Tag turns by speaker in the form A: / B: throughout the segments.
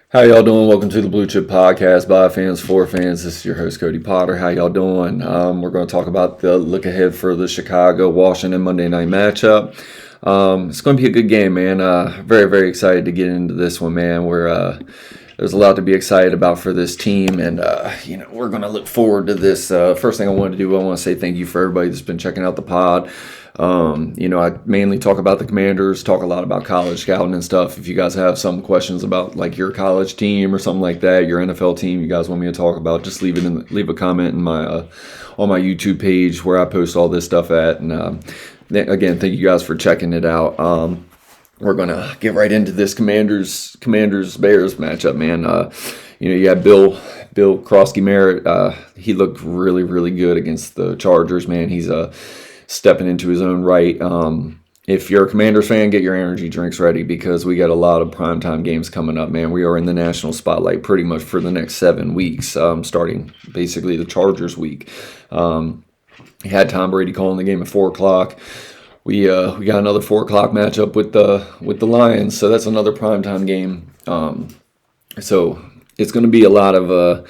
A: How y'all doing? Welcome to the Blue Chip Podcast by fans for fans. This is your host Cody Potter. How y'all doing? We're going to talk about the look ahead for the Chicago-Washington Monday night matchup. It's going to be a good game, man. Very, very excited to get into this one, man. There's a lot to be excited about for this team, and we're going to look forward to this. First thing I want to say thank you for everybody that's been checking out the pod. I mainly talk about the Commanders, talk a lot about college scouting and stuff. If you guys have some questions about like your college team or something like that, your NFL team, you guys want me to talk about, just leave a comment in my on my YouTube page where I post all this stuff at. And again, thank you guys for checking it out. We're gonna get right into this Commanders Bears matchup, man. You got Bill Krosky Merritt. He looked really, really good against the Chargers, man. He's stepping into his own right. If you're a Commanders fan, get your energy drinks ready because we got a lot of primetime games coming up, man. We are in the national spotlight pretty much for the next 7 weeks, starting basically the Chargers week. We had Tom Brady calling the game at 4 o'clock. We got another 4 o'clock matchup with the Lions, so that's another primetime game. So it's going to be a lot of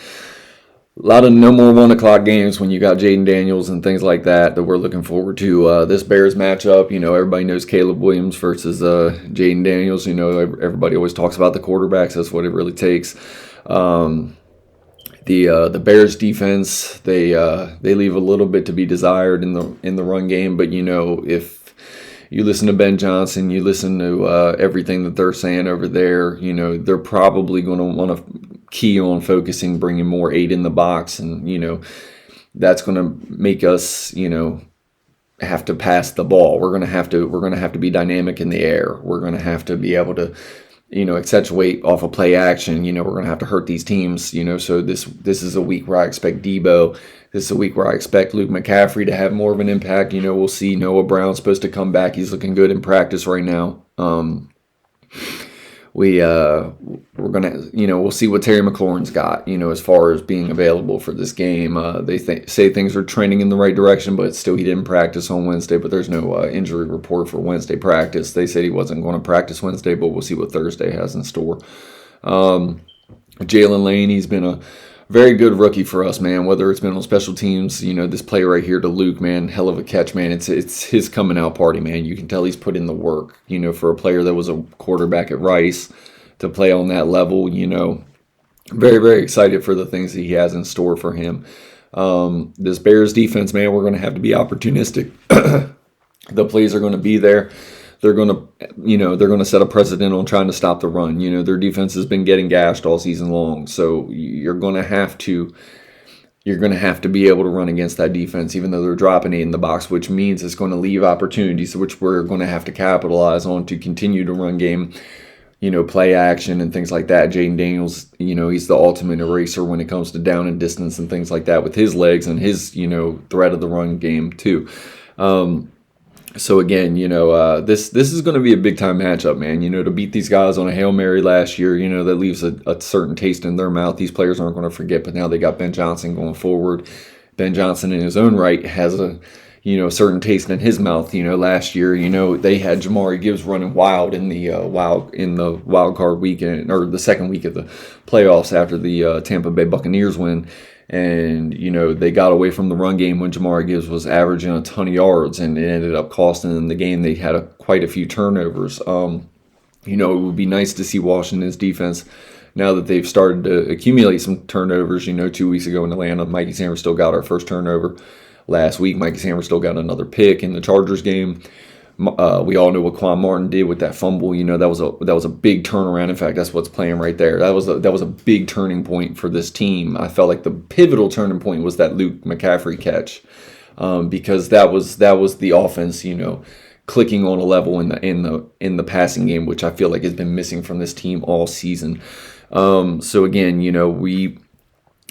A: no more 1 o'clock games when you got Jaden Daniels and things like that we're looking forward to. This Bears matchup, everybody knows Caleb Williams versus Jaden Daniels. Everybody always talks about the quarterbacks. That's what it really takes. The Bears defense, they leave a little bit to be desired in the run game, but if you listen to Ben Johnson, you listen to everything that they're saying over there, they're probably going to want to key on focusing, bringing more 8 in the box. And, that's going to make us, have to pass the ball. We're going to have to be dynamic in the air. We're going to have to be able to, accentuate off of play action. We're going to have to hurt these teams, so this is a week where I expect Debo. This is a week where I expect Luke McCaffrey to have more of an impact. We'll see Noah Brown's supposed to come back. He's looking good in practice right now. We're gonna, we'll see what Terry McLaurin's got, as far as being available for this game. They say things are trending in the right direction, but still he didn't practice on Wednesday. But there's no injury report for Wednesday practice. They said he wasn't going to practice Wednesday, but we'll see what Thursday has in store. Jalen Lane, he's been a very good rookie for us, man. Whether it's been on special teams, this play right here to Luke, man, hell of a catch, man. It's his coming out party, man. You can tell he's put in the work, for a player that was a quarterback at Rice to play on that level, Very, very excited for the things that he has in store for him. This Bears defense, man, we're going to have to be opportunistic. The plays are going to be there. They're going to set a precedent on trying to stop the run. Their defense has been getting gashed all season long. So you're going to have to be able to run against that defense, even though they're dropping 8 in the box, which means it's going to leave opportunities, which we're going to have to capitalize on to continue to run game, play action and things like that. Jaden Daniels, he's the ultimate eraser when it comes to down and distance and things like that with his legs and his, threat of the run game too. So again, this is going to be a big time matchup, man. To beat these guys on a Hail Mary last year, that leaves a certain taste in their mouth. These players aren't going to forget, but now they got Ben Johnson going forward. Ben Johnson in his own right has a certain taste in his mouth. Last year, they had Jamari Gibbs running wild in the wild card weekend, or the second week of the playoffs after the Tampa Bay Buccaneers win. And, they got away from the run game when Jamari Gibbs was averaging a ton of yards, and it ended up costing them the game. They had quite a few turnovers. It would be nice to see Washington's defense, now that they've started to accumulate some turnovers. 2 weeks ago in Atlanta, Mikey Sainristil got our first turnover. Last week, Mikey Sainristil got another pick in the Chargers game. We all know what Quan Martin did with that fumble. That was a big turnaround. In fact, that's what's playing right there. That was a big turning point for this team. I felt like the pivotal turning point was that Luke McCaffrey catch, because that was the offense, clicking on a level in the passing game, which I feel like has been missing from this team all season. So again,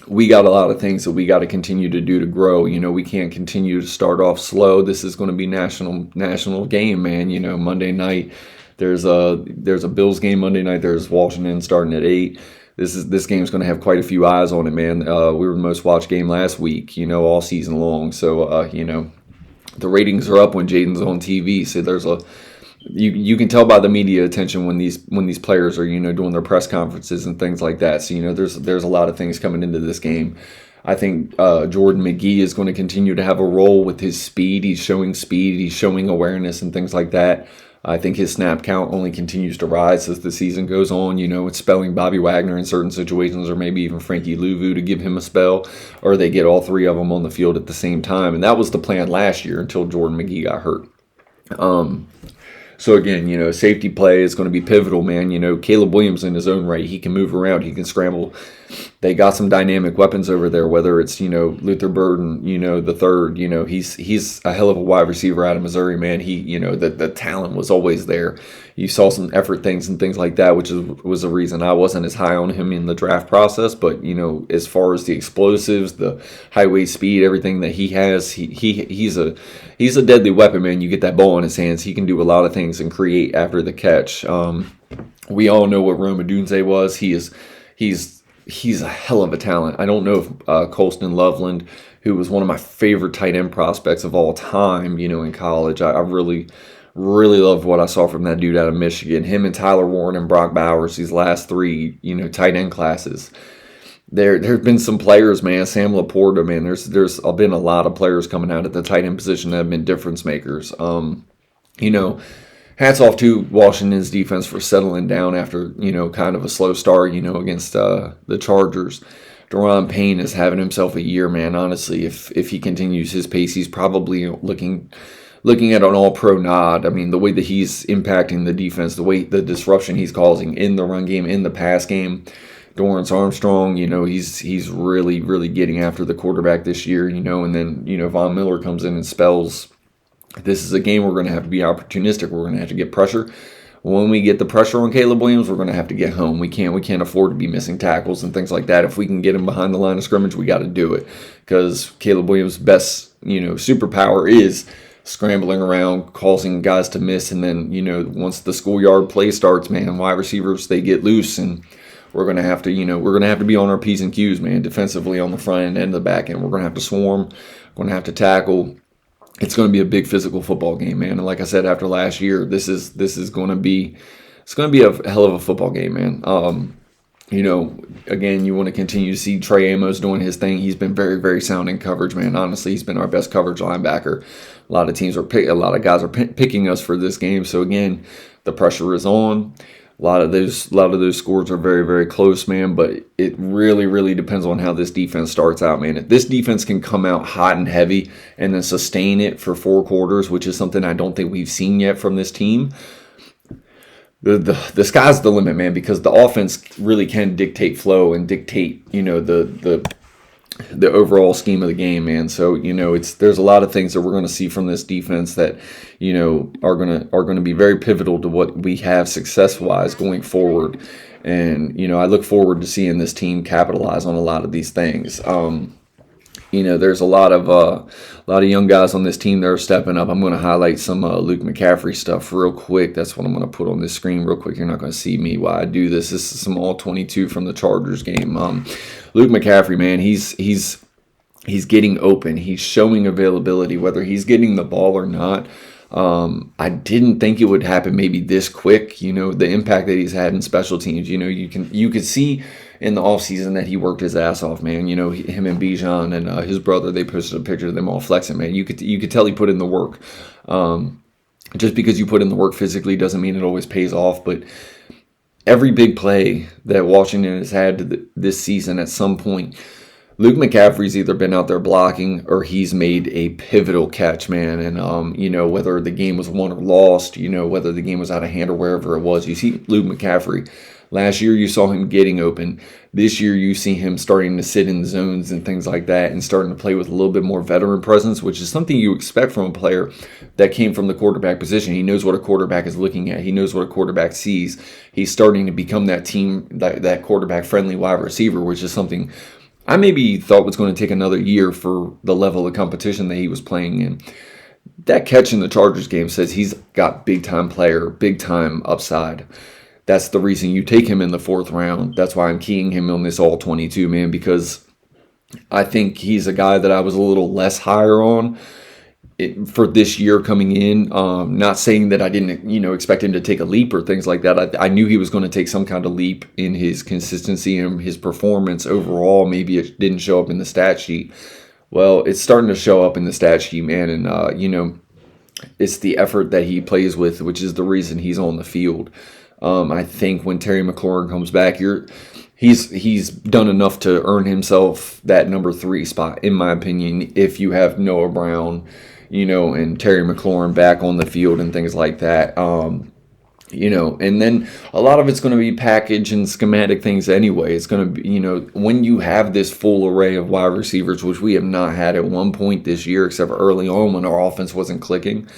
A: we got a lot of things that we got to continue to do to grow. We can't continue to start off slow. This is going to be national game, man. Monday night, there's a Bills game Monday night. There's Washington starting at 8. This game's going to have quite a few eyes on it, man. We were the most watched game last week, all season long. So, the ratings are up when Jaden's on TV. So there's you can tell by the media attention when these players are doing their press conferences and things like that. So there's a lot of things coming into this game. I think Jordan McGee is going to continue to have a role with his speed. He's showing speed. He's showing awareness and things like that. I think his snap count only continues to rise as the season goes on. It's spelling Bobby Wagner in certain situations, or maybe even Frankie Louvu to give him a spell, or they get all three of them on the field at the same time. And that was the plan last year until Jordan McGee got hurt. So again, safety play is going to be pivotal, man. Caleb Williams in his own right, he can move around, he can scramble. They got some dynamic weapons over there, whether it's, Luther Burden, the third, he's a hell of a wide receiver out of Missouri, man. He, the talent was always there. You saw some effort things and things like that, which was a reason I wasn't as high on him in the draft process. But, as far as the explosives, the highway speed, everything that he has, he's a deadly weapon, man. You get that ball in his hands, he can do a lot of things and create after the catch. We all know what Rome Odunze was. He's a hell of a talent. I don't know if Colston Loveland, who was one of my favorite tight end prospects of all time, in college, I really loved what I saw from that dude out of Michigan. Him and Tyler Warren and Brock Bowers, these last three, tight end classes. There's been some players, man. Sam Laporta, man. There's been a lot of players coming out at the tight end position that have been difference makers. Hats off to Washington's defense for settling down after, kind of a slow start, against the Chargers. Daron Payne is having himself a year, man. Honestly, if he continues his pace, he's probably looking at an all-pro nod. I mean, the way that he's impacting the defense, the disruption he's causing in the run game, in the pass game. Dorrance Armstrong, he's really, really getting after the quarterback this year, and then, Von Miller comes in and spells. This is a game we're going to have to be opportunistic. We're going to have to get pressure. When we get the pressure on Caleb Williams, we're going to have to get home. We can't afford to be missing tackles and things like that. If we can get him behind the line of scrimmage, we got to do it, because Caleb Williams' best, superpower is scrambling around, causing guys to miss, and then, once the schoolyard play starts, man, wide receivers, they get loose, and we're going to have to, be on our P's and Q's, man, defensively on the front end and the back end. We're going to have to swarm. We're going to have to tackle. It's going to be a big physical football game, man. And like I said, after last year, this is going to be a hell of a football game, man. Again, you want to continue to see Trey Amos doing his thing. He's been very, very sound in coverage, man. Honestly, he's been our best coverage linebacker. A lot of guys are picking us for this game. So again, the pressure is on. A lot of those scores are very, very close, man, but it really, really depends on how this defense starts out, man. If this defense can come out hot and heavy and then sustain it for 4 quarters, which is something I don't think we've seen yet from this team, the sky's the limit, man, because the offense really can dictate flow and dictate, the overall scheme of the game, man. So, there's a lot of things that we're going to see from this defense that, are going to be very pivotal to what we have success-wise going forward. And, I look forward to seeing this team capitalize on a lot of these things. There's a lot of young guys on this team that are stepping up. I'm going to highlight some Luke McCaffrey stuff real quick. That's what I'm going to put on this screen real quick. You're not going to see me while I do this. This is some all-22 from the Chargers game. Luke McCaffrey, man, he's getting open. He's showing availability, whether he's getting the ball or not. I didn't think it would happen maybe this quick. The impact that he's had in special teams. You could see in the offseason that he worked his ass off, man. Him and Bijan and his brother, they posted a picture of them all flexing, man. You could tell he put in the work. Just because you put in the work physically doesn't mean it always pays off, but every big play that Washington has had this season, at some point, Luke McCaffrey's either been out there blocking or he's made a pivotal catch, man. And, whether the game was won or lost, whether the game was out of hand or wherever it was, you see Luke McCaffrey. Last year, you saw him getting open. This year, you see him starting to sit in zones and things like that and starting to play with a little bit more veteran presence, which is something you expect from a player that came from the quarterback position. He knows what a quarterback is looking at. He knows what a quarterback sees. He's starting to become that team, that quarterback-friendly wide receiver, which is something I maybe thought was going to take another year for the level of competition that he was playing in. That catch in the Chargers game says he's got big-time player, big-time upside. That's the reason you take him in the 4th round. That's why I'm keying him on this all-22, man, because I think he's a guy that I was a little less higher on. for this year coming in. Not saying that I didn't, expect him to take a leap or things like that. I knew he was going to take some kind of leap in his consistency and his performance overall. Maybe it didn't show up in the stat sheet. Well, it's starting to show up in the stat sheet, man. And, it's the effort that he plays with, which is the reason he's on the field. I think when Terry McLaurin comes back, he's done enough to earn himself that number 3 spot, in my opinion, if you have Noah Brown, and Terry McLaurin back on the field and things like that. And then a lot of it's going to be package and schematic things anyway. It's going to be, when you have this full array of wide receivers, which we have not had at one point this year, except for early on when our offense wasn't clicking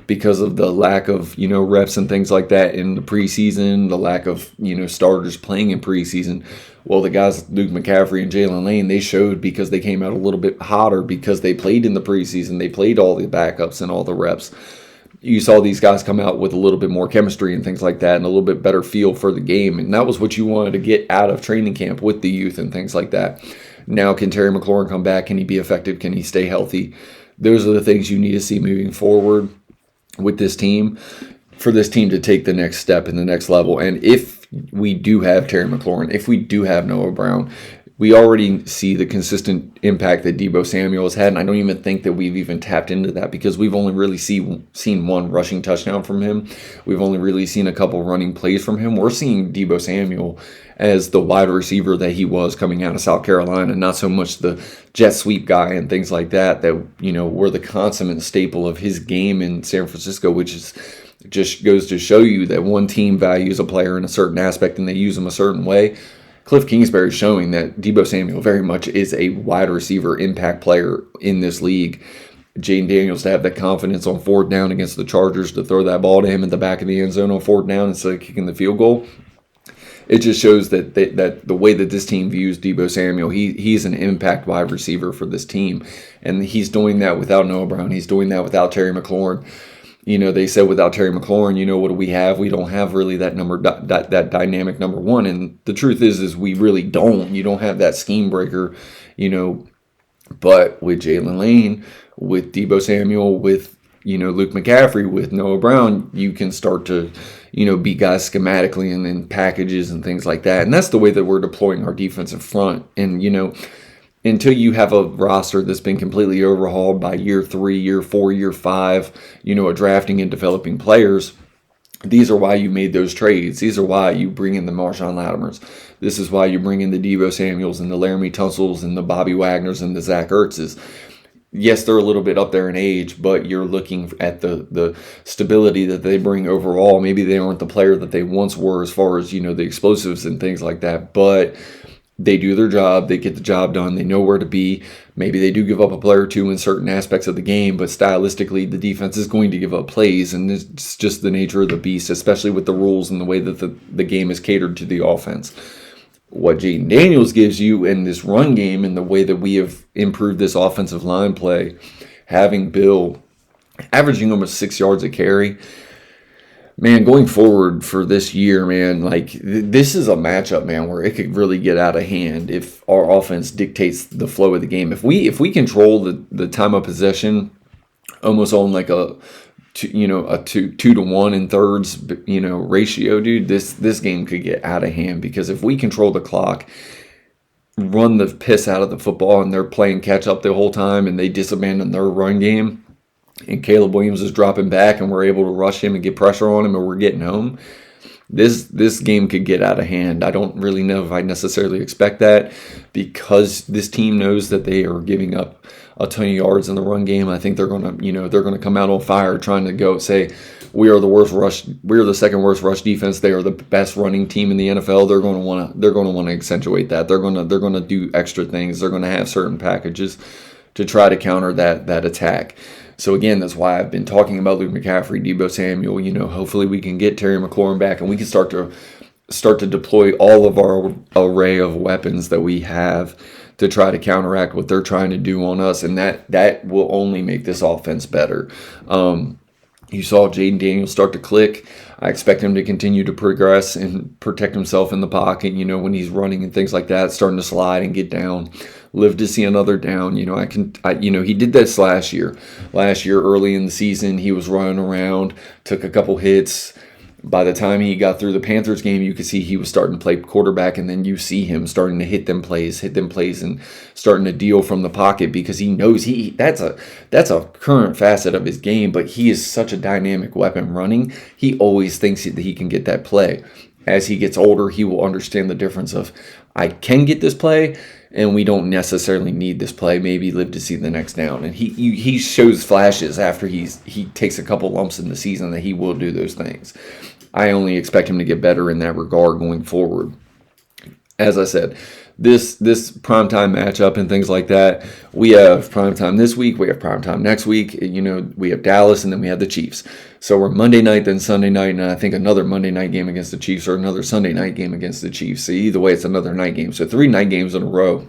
A: because of the lack of, reps and things like that in the preseason, the lack of, starters playing in preseason. Well, the guys, Luke McCaffrey and Jalen Lane, they showed because they came out a little bit hotter because they played in the preseason. They played all the backups and all the reps. You saw these guys come out with a little bit more chemistry and things like that and a little bit better feel for the game. And that was what you wanted to get out of training camp with the youth and things like that. Now, can Terry McLaurin come back? Can he be effective? Can he stay healthy? Those are the things you need to see moving forward with this team for this team to take the next step and the next level. And if we do have Terry McLaurin, if we do have Noah Brown, we already see the consistent impact that Deebo Samuel has had, and I don't even think that we've even tapped into that because we've only really seen one rushing touchdown from him. We've only really seen a couple running plays from him. We're seeing Deebo Samuel as the wide receiver that he was coming out of South Carolina, not so much the jet sweep guy and things like that were the consummate staple of his game in San Francisco, which is just goes to show you that one team values a player in a certain aspect and they use him a certain way. Cliff Kingsbury is showing that Deebo Samuel very much is a wide receiver impact player in this league. Jaden Daniels to have that confidence on 4th down against the Chargers to throw that ball to him at the back of the end zone on 4th down instead of kicking the field goal. It just shows that that the way that this team views Deebo Samuel, he's an impact wide receiver for this team. And he's doing that without Noah Brown. He's doing that without Terry McLaurin. They said without Terry McLaurin, what do we have? We don't have really that that dynamic number 1. And the truth is we really don't. You don't have that scheme breaker, But with Jalen Lane, with Deebo Samuel, with Luke McCaffrey, with Noah Brown, you can start to beat guys schematically and then packages and things like that. And that's the way that we're deploying our defensive front. And until you have a roster that's been completely overhauled by year 3, year 4, year 5, drafting and developing players, these are why you made those trades. These are why you bring in the Marshawn Latimers. This is why you bring in the Deebo Samuels and the Laramie Tunsels and the Bobby Wagners and the Zach Ertzes. Yes, they're a little bit up there in age, but you're looking at the stability that they bring overall. Maybe they aren't the player that they once were as far as, the explosives and things like that, but they do their job. They get the job done. They know where to be. Maybe they do give up a player or two in certain aspects of the game, but stylistically, the defense is going to give up plays, and it's just the nature of the beast, especially with the rules and the way that the game is catered to the offense. What Jaden Daniels gives you in this run game and the way that we have improved this offensive line play, having Bill averaging almost 6 yards a carry, man, going forward for this year, man, this is a matchup, man, where it could really get out of hand if our offense dictates the flow of the game. If we control the time of possession almost on like a 2 to 1 in thirds, ratio, dude, this game could get out of hand because if we control the clock, run the piss out of the football, and they're playing catch up the whole time, and they disabandon their run game, and Caleb Williams is dropping back, and we're able to rush him and get pressure on him, and we're getting home, this game could get out of hand. I don't really know if I necessarily expect that because this team knows that they are giving up a ton of yards in the run game. I think they're gonna come out on fire trying to go say we're the second worst rush defense. They are the best running team in the NFL. They're gonna want to accentuate that. They're gonna do extra things. They're gonna have certain packages to try to counter that attack. So again, that's why I've been talking about Luke McCaffrey, Deebo Samuel. Hopefully we can get Terry McLaurin back and we can start to deploy all of our array of weapons that we have to try to counteract what they're trying to do on us, and that will only make this offense better. You saw Jaden Daniels start to click. I expect him to continue to progress and protect himself in the pocket, when he's running and things like that, starting to slide and get down. Live to see another down. He did this last year. Last year, early in the season, he was running around, took a couple hits. By the time he got through the Panthers game, you could see he was starting to play quarterback, and then you see him starting to hit them plays, and starting to deal from the pocket because he knows that's a current facet of his game, but he is such a dynamic weapon running. He always thinks that he can get that play. As he gets older, he will understand the difference of, I can get this play, and we don't necessarily need this play. Maybe live to see the next down. And he shows flashes after he takes a couple lumps in the season that he will do those things. I only expect him to get better in that regard going forward. As I said, this primetime matchup and things like that, we have primetime this week, we have primetime next week, we have Dallas, and then we have the Chiefs. So we're Monday night, then Sunday night, and I think another Monday night game against the Chiefs or another Sunday night game against the Chiefs. So either way, it's another night game. So 3 night games in a row.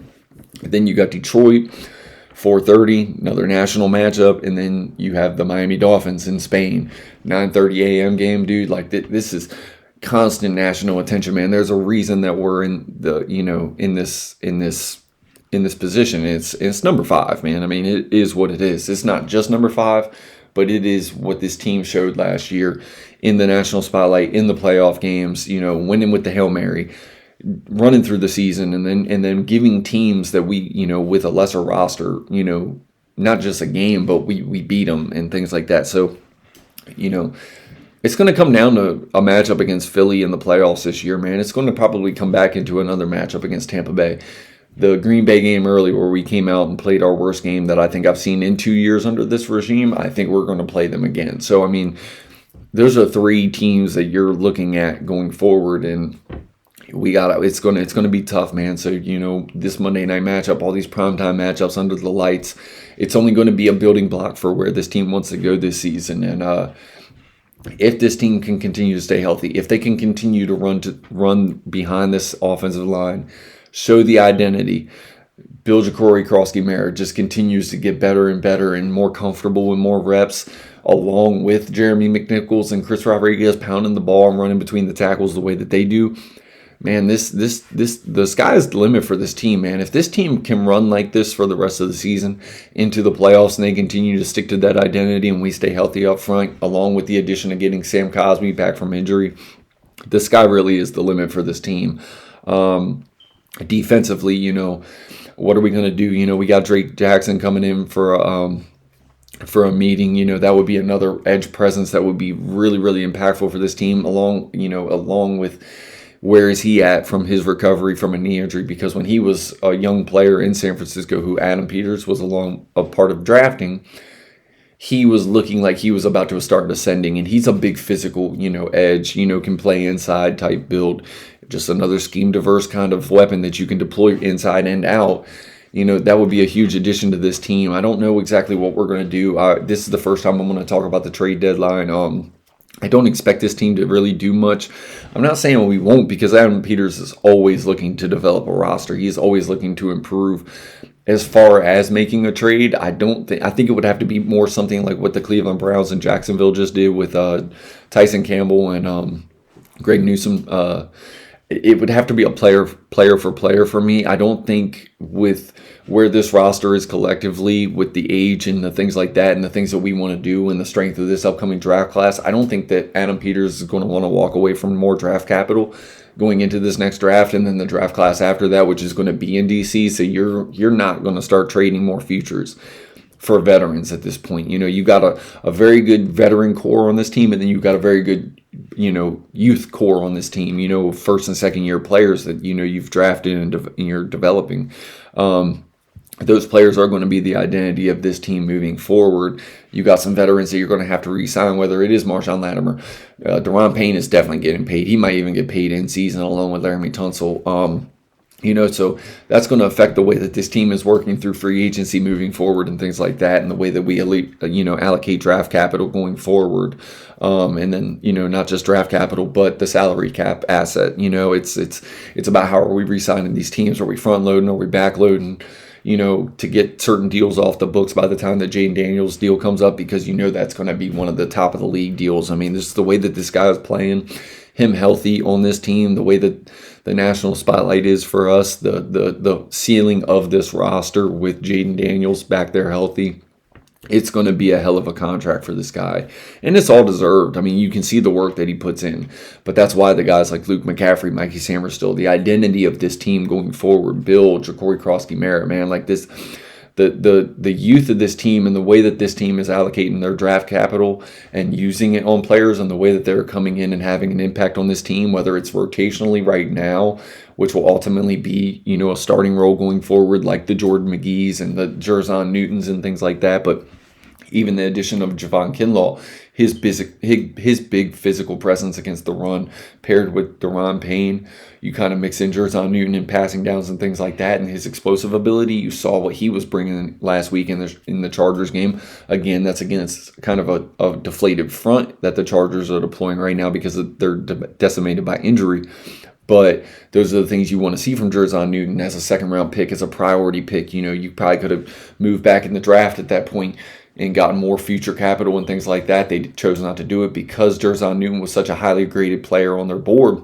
A: Then you got Detroit, 4:30, another national matchup, and then you have the Miami Dolphins in Spain, 9:30 a.m. game, dude. Like this is constant national attention, man. There's a reason that we're in the in this position. It's number 5, man. I mean, it is what it is. It's not just number 5, but it is what this team showed last year in the national spotlight, in the playoff games. Winning with the Hail Mary, running through the season, and then giving teams that we with a lesser roster, not just a game, but we beat them and things like that. So it's going to come down to a matchup against Philly in the playoffs this year, man. It's going to probably come back into another matchup against Tampa Bay. The Green Bay game early where we came out and played our worst game that I think I've seen in 2 years under this regime, I think we're going to play them again. So, I mean, those are 3 teams that you're looking at going forward, and it's going to be tough, man. So, this Monday night matchup, all these primetime matchups under the lights, it's only going to be a building block for where this team wants to go this season. And if this team can continue to stay healthy, if they can continue to run behind this offensive line, show the identity, Bill Jacory, Krosky-Merritt just continues to get better and better and more comfortable with more reps, along with Jeremy McNichols and Chris Rodriguez pounding the ball and running between the tackles the way that they do. Man, the sky is the limit for this team, man. If this team can run like this for the rest of the season into the playoffs, and they continue to stick to that identity, and we stay healthy up front, along with the addition of getting Sam Cosmi back from injury, the sky really is the limit for this team. Defensively, what are we going to do? We got Drake Jackson coming in for a meeting. That would be another edge presence that would be really, really impactful for this team, along with where is he at from his recovery from a knee injury? Because when he was a young player in San Francisco, who Adam Peters was a part of drafting, he was looking like he was about to start ascending, and he's a big physical, edge, can play inside type build. Just another scheme diverse kind of weapon that you can deploy inside and out. That would be a huge addition to this team. I don't know exactly what we're going to do. This is the first time I'm going to talk about the trade deadline. I don't expect this team to really do much. I'm not saying we won't, because Adam Peters is always looking to develop a roster. He's always looking to improve. As far as making a trade, I think it would have to be more something like what the Cleveland Browns and Jacksonville just did with Tyson Campbell and Greg Newsome. It would have to be a player for player for me. I don't think with where this roster is collectively, with the age and the things like that, and the things that we want to do and the strength of this upcoming draft class, I don't think that Adam Peters is going to want to walk away from more draft capital going into this next draft, and then the draft class after that, which is going to be in DC. So you're not going to start trading more futures for veterans at this point. You got a very good veteran core on this team, and then you've got a very good youth core on this team, first and second year players that you've drafted and you're developing. Those players are going to be the identity of this team moving forward. You got some veterans that you're going to have to re-sign, whether it is Marshawn Latimer. Deron Payne is definitely getting paid. He might even get paid in season along with Laramie Tunsil. So that's going to affect the way that this team is working through free agency moving forward and things like that, and the way that we allocate draft capital going forward. And then, not just draft capital, but the salary cap asset. It's about how are we re-signing these teams? Are we front loading? Are we back loading? to get certain deals off the books by the time the Jaden Daniels deal comes up, because that's going to be one of the top of the league deals. I mean, this is the way that this guy is playing, him healthy on this team, the way that the national spotlight is for us, the ceiling of this roster with Jaden Daniels back there healthy. It's going to be a hell of a contract for this guy. And it's all deserved. I mean, you can see the work that he puts in. But that's why the guys like Luke McCaffrey, Mikey Samerstill, the identity of this team going forward, Bill, Ja'Cory Crosby-Merritt, man, like this, the youth of this team and the way that this team is allocating their draft capital and using it on players and the way that they're coming in and having an impact on this team, whether it's rotationally right now, which will ultimately be, a starting role going forward, like the Jordan McGee's and the Jerzon Newtons and things like that. But even the addition of Javon Kinlaw, his big physical presence against the run, paired with Daron Payne, you kind of mix in Jerzon Newton and passing downs and things like that, and his explosive ability. You saw what he was bringing last week in the Chargers game. Again, that's against kind of a deflated front that the Chargers are deploying right now because they're decimated by injury. But those are the things you want to see from Jerzon Newton as a second-round pick, as a priority pick. You probably could have moved back in the draft at that point and gotten more future capital and things like that. They chose not to do it because Jerzon Newton was such a highly graded player on their board.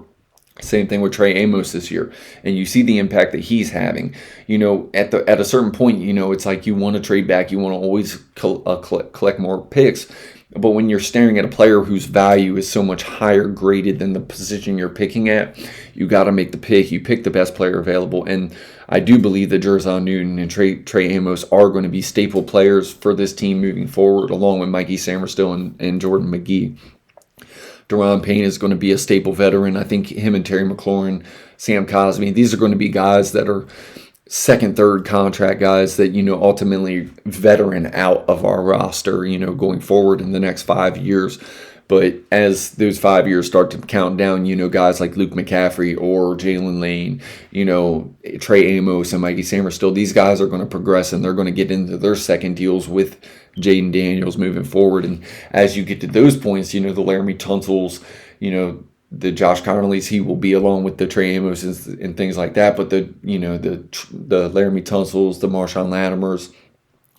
A: Same thing with Trey Amos this year. And you see the impact that he's having. At a certain point, it's like you want to trade back. You want to always collect more picks. But when you're staring at a player whose value is so much higher graded than the position you're picking at, you got to make the pick. You pick the best player available. And I do believe that Jerzon Newton and Trey Amos are going to be staple players for this team moving forward, along with Mikey Samerstill and Jordan McGee. Daron Payne is going to be a staple veteran. I think him and Terry McLaurin, Sam Cosmi, these are going to be guys that are second, third contract guys that, ultimately veteran out of our roster, going forward in the next 5 years. But as those 5 years start to count down, guys like Luke McCaffrey or Jalen Lane, Trey Amos and Mikey Samerstill, these guys are going to progress and they're going to get into their second deals with Jaden Daniels moving forward. And as you get to those points, the Laramie Tunsils, the Josh Connerlys, he will be along with the Trey Amos and things like that. But the Laramie Tunsils, the Marshawn Latimers,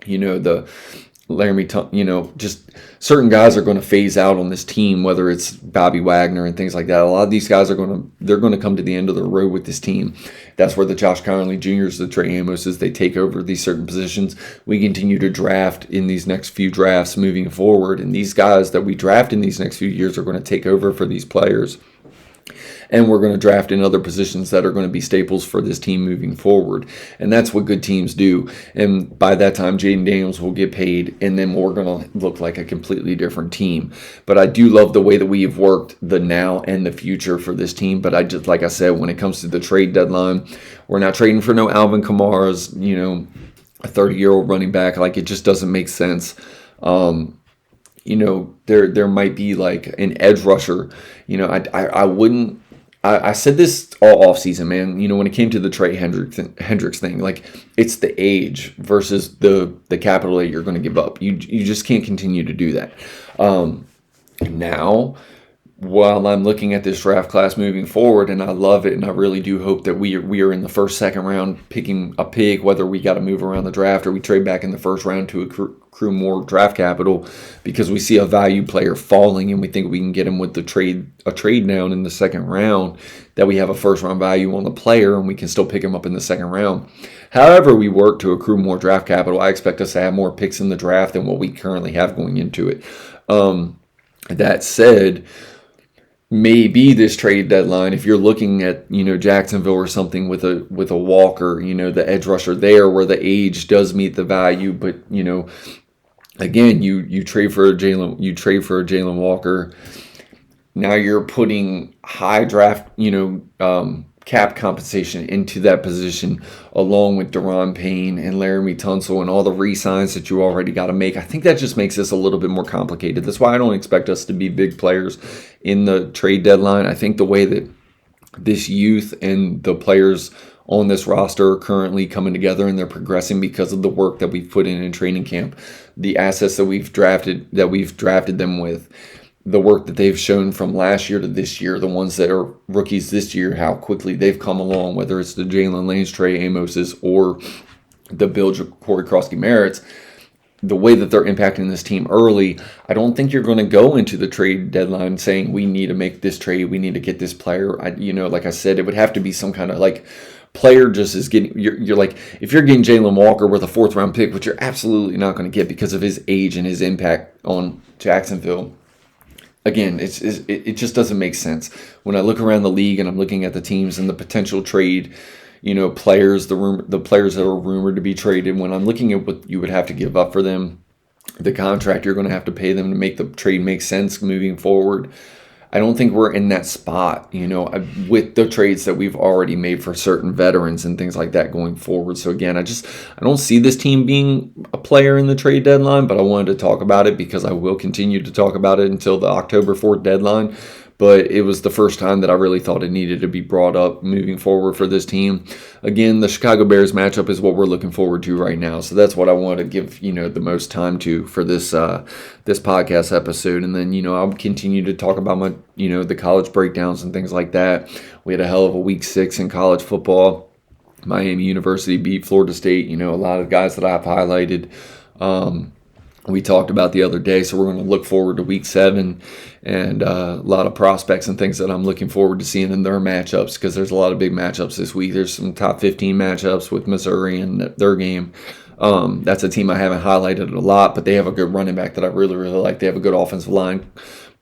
A: the Laramie, just certain guys are going to phase out on this team, whether it's Bobby Wagner and things like that. A lot of these guys are going to come to the end of the road with this team. That's where the Josh Connerly Juniors, the Trey Amoses, they take over these certain positions. We continue to draft in these next few drafts moving forward, and these guys that we draft in these next few years are going to take over for these players. And we're going to draft in other positions that are going to be staples for this team moving forward. And that's what good teams do. And by that time, Jaden Daniels will get paid, and then we're going to look like a completely different team. But I do love the way that we have worked the now and the future for this team. But like I said, when it comes to the trade deadline, we're not trading for no Alvin Kamara's, a 30-year-old running back. Like, it just doesn't make sense. There might be like an edge rusher. I wouldn't. I said this all offseason, man. When it came to the Trey Hendricks thing, like, it's the age versus the capital that you're going to give up. You just can't continue to do that. Now, while I'm looking at this draft class moving forward, and I love it, and I really do hope that we are in the first, second round picking a pick, whether we got to move around the draft or we trade back in the first round to accrue more draft capital, because we see a value player falling and we think we can get him with a trade down in the second round, that we have a first round value on the player and we can still pick him up in the second round. However we work to accrue more draft capital, I expect us to have more picks in the draft than what we currently have going into it. That said, maybe this trade deadline, if you're looking at Jacksonville or something with a Walker, the edge rusher there, where the age does meet the value, but again, you trade for a Jalen Walker. Now you're putting high draft cap compensation into that position, along with Daron Payne and Laramie Tunsil and all the re-signs that you already got to make. I think that just makes this a little bit more complicated. That's why I don't expect us to be big players in the trade deadline. I think the way that this youth and the players on this roster are currently coming together and they're progressing because of the work that we've put in training camp, the assets that we've drafted them with, the work that they've shown from last year to this year, the ones that are rookies this year, how quickly they've come along, whether it's the Jalen Lanes, Trey Amoses, or the build Corey Krosky merits, the way that they're impacting this team early, I don't think you're going to go into the trade deadline saying we need to make this trade, we need to get this player. Like I said, it would have to be some kind of like player just is getting. You're like, if you're getting Jalen Walker with a 4th-round pick, which you're absolutely not going to get because of his age and his impact on Jacksonville. Again, it just doesn't make sense. When I look around the league and I'm looking at the teams and the potential trade, players, the players that are rumored to be traded, when I'm looking at what you would have to give up for them, the contract you're going to have to pay them to make the trade make sense moving forward, I don't think we're in that spot, with the trades that we've already made for certain veterans and things like that going forward. So again, I don't see this team being a player in the trade deadline, but I wanted to talk about it because I will continue to talk about it until the October 4th deadline. But it was the first time that I really thought it needed to be brought up moving forward for this team. Again, the Chicago Bears matchup is what we're looking forward to right now. So that's what I want to give, the most time to for this this podcast episode. And then, I'll continue to talk about my, the college breakdowns and things like that. We had a hell of a week 6 in college football. Miami University beat Florida State. A lot of guys that I've highlighted. We talked about the other day, so we're going to look forward to week 7 and a lot of prospects and things that I'm looking forward to seeing in their matchups because there's a lot of big matchups this week. There's some top 15 matchups with Missouri and their game. That's a team I haven't highlighted a lot, but they have a good running back that I really, really like. They have a good offensive line.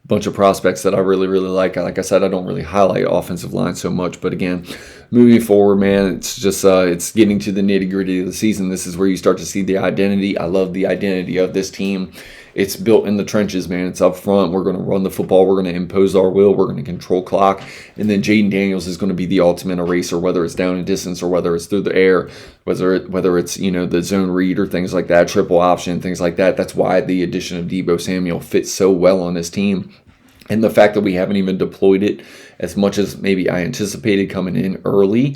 A: Bunch of prospects that I really, really like. Like I said, I don't really highlight offensive line so much, but again, moving forward, man, it's just it's getting to the nitty gritty of the season. This is where you start to see the identity. I love the identity of this team. It's built in the trenches, man. It's up front. We're going to run the football. We're going to impose our will. We're going to control clock. And then Jayden Daniels is going to be the ultimate eraser, whether it's down and distance or whether it's through the air, whether it's, the zone read or things like that, triple option, things like that. That's why the addition of Deebo Samuel fits so well on this team. And the fact that we haven't even deployed it as much as maybe I anticipated coming in early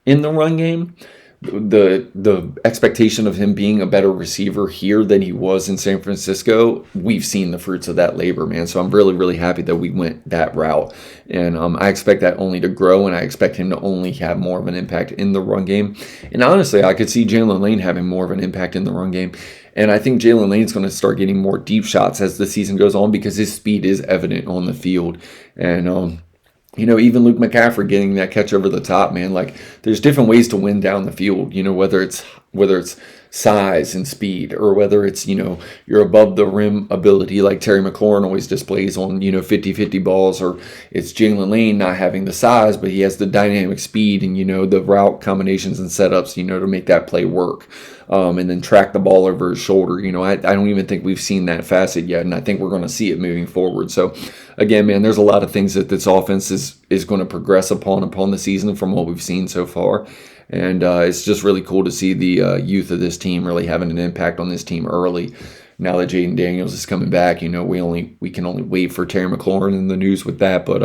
A: in the run game, the expectation of him being a better receiver here than he was in San Francisco, we've seen the fruits of that labor, man. So I'm really, really happy that we went that route. And I expect that only to grow, and I expect him to only have more of an impact in the run game. And honestly, I could see Jalen Lane having more of an impact in the run game. And I think Jalen Lane's going to start getting more deep shots as the season goes on because his speed is evident on the field. And, even Luke McCaffrey getting that catch over the top, man, like there's different ways to win down the field, whether it's size and speed or whether it's, your above the rim ability like Terry McLaurin always displays on, 50-50 balls, or it's Jalen Lane not having the size, but he has the dynamic speed and, the route combinations and setups, to make that play work. And then track the ball over his shoulder. I don't even think we've seen that facet yet, and I think we're going to see it moving forward. So, again, man, there's a lot of things that this offense is going to progress upon the season from what we've seen so far. And it's just really cool to see the youth of this team really having an impact on this team early. Now that Jayden Daniels is coming back, we can only wait for Terry McLaurin in the news with that. But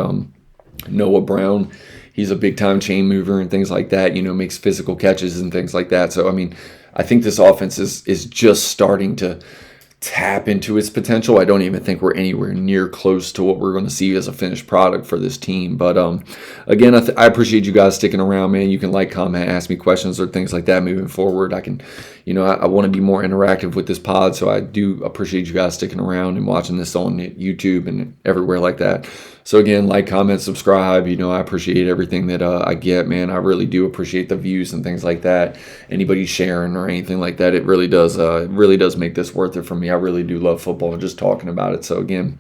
A: Noah Brown, he's a big-time chain mover and things like that, makes physical catches and things like that. So, I think this offense is just starting to tap into its potential. I don't even think we're anywhere near close to what we're going to see as a finished product for this team. But again, I appreciate you guys sticking around, man. You can like, comment, ask me questions or things like that moving forward. I can, I want to be more interactive with this pod, so I do appreciate you guys sticking around and watching this on YouTube and everywhere like that. So again, like, comment, subscribe. I appreciate everything that I get, man. I really do appreciate the views and things like that. Anybody sharing or anything like that, it really does make this worth it for me. I really do love football and just talking about it. So again,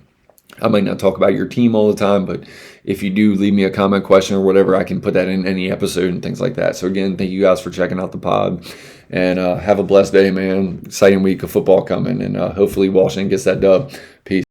A: I might not talk about your team all the time, but if you do leave me a comment, question, or whatever, I can put that in any episode and things like that. So again, thank you guys for checking out the pod, and have a blessed day, man. Exciting week of football coming, and hopefully Washington gets that dub. Peace.